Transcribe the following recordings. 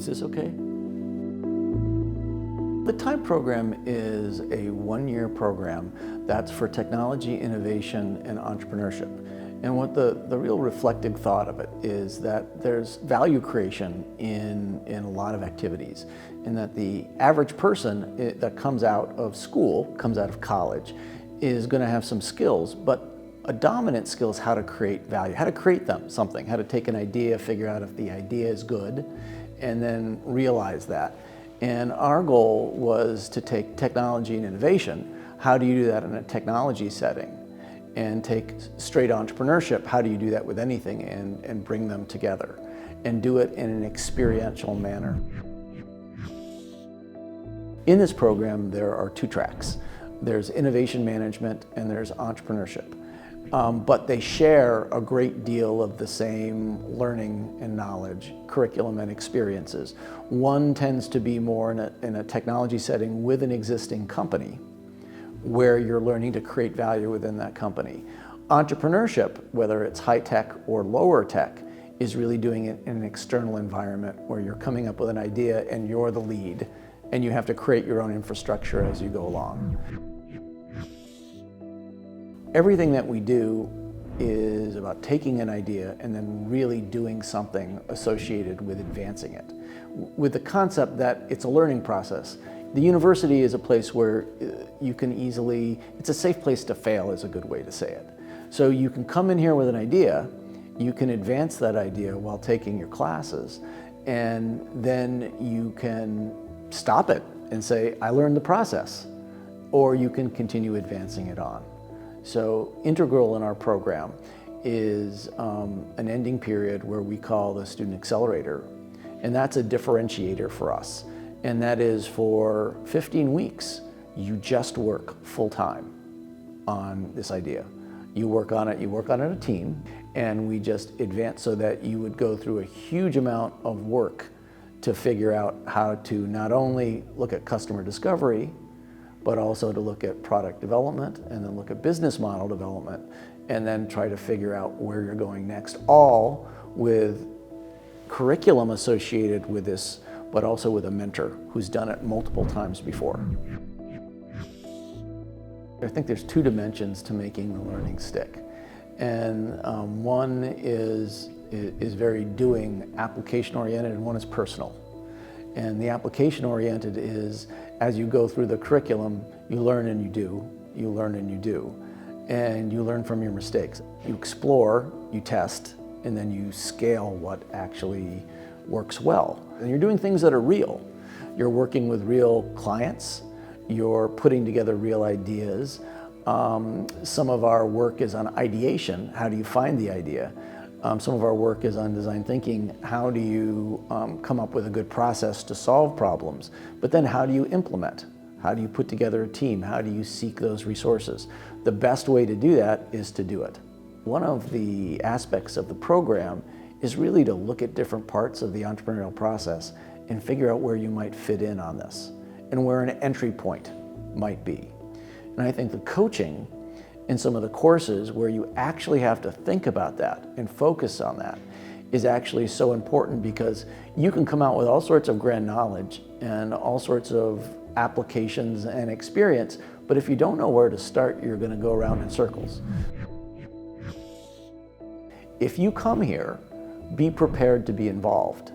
Is this okay? The TIME program is a one-year program that's for technology, innovation, and entrepreneurship. And what the real reflective thought of it is that there's value creation in a lot of activities, and that the average person that comes out of school, comes out of college, is going to have some skills, but a dominant skill is how to create value, how to create something, how to take an idea, figure out if the idea is good, and then realize that. And our goal was to take technology and innovation, how do you do that in a technology setting? And take straight entrepreneurship, how do you do that with anything, and bring them together and do it in an experiential manner. In this program, there are two tracks. There's innovation management and there's entrepreneurship. But they share a great deal of the same learning and knowledge, curriculum and experiences. One tends to be more in a technology setting with an existing company, where you're learning to create value within that company. Entrepreneurship, whether it's high tech or lower tech, is really doing it in an external environment where you're coming up with an idea and you're the lead, and you have to create your own infrastructure as you go along. Everything that we do is about taking an idea and then really doing something associated with advancing it, with the concept that it's a learning process. The university is a place where you can easily, it's a safe place to fail is a good way to say it. So you can come in here with an idea, you can advance that idea while taking your classes, and then you can stop it and say, I learned the process, or you can continue advancing it on. So integral in our program is an ending period where we call the Student Accelerator, and that's a differentiator for us. And that is for 15 weeks, you just work full-time on this idea. You work on it a team, and we just advance so that you would go through a huge amount of work to figure out how to not only look at customer discovery, but also to look at product development, and then look at business model development, and then try to figure out where you're going next, all with curriculum associated with this, but also with a mentor who's done it multiple times before. I think there's two dimensions to making the learning stick. And one is very doing, application-oriented, and one is personal. And the application-oriented is, as you go through the curriculum, you learn and you do, you learn and you do, and you learn from your mistakes. You explore, you test, and then you scale what actually works well. And you're doing things that are real. You're working with real clients, you're putting together real ideas. Some of our work is on ideation, how do you find the idea? Some of our work is on design thinking, how do you come up with a good process to solve problems? But then how do you implement? How do you put together a team? How do you seek those resources? The best way to do that is to do it. One of the aspects of the program is really to look at different parts of the entrepreneurial process and figure out where you might fit in on this and where an entry point might be. And I think the coaching in some of the courses where you actually have to think about that and focus on that is actually so important, because you can come out with all sorts of grand knowledge and all sorts of applications and experience, but if you don't know where to start, you're going to go around in circles. If you come here, be prepared to be involved.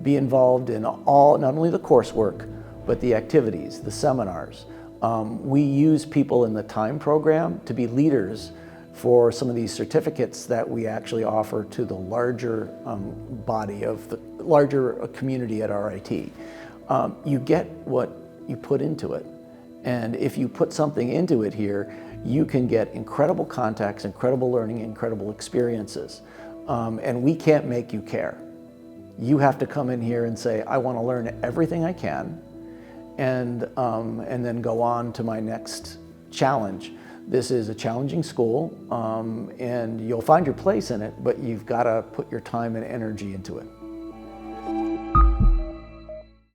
Be involved in all, not only the coursework, but the activities, the seminars. We use people in the TIME program to be leaders for some of these certificates that we actually offer to the larger body of the larger community at RIT. You get what you put into it. And if you put something into it here, you can get incredible contacts, incredible learning, incredible experiences. And we can't make you care. You have to come in here and say, I want to learn everything I can, and then go on to my next challenge. This is a challenging school, and you'll find your place in it, but you've got to put your time and energy into it.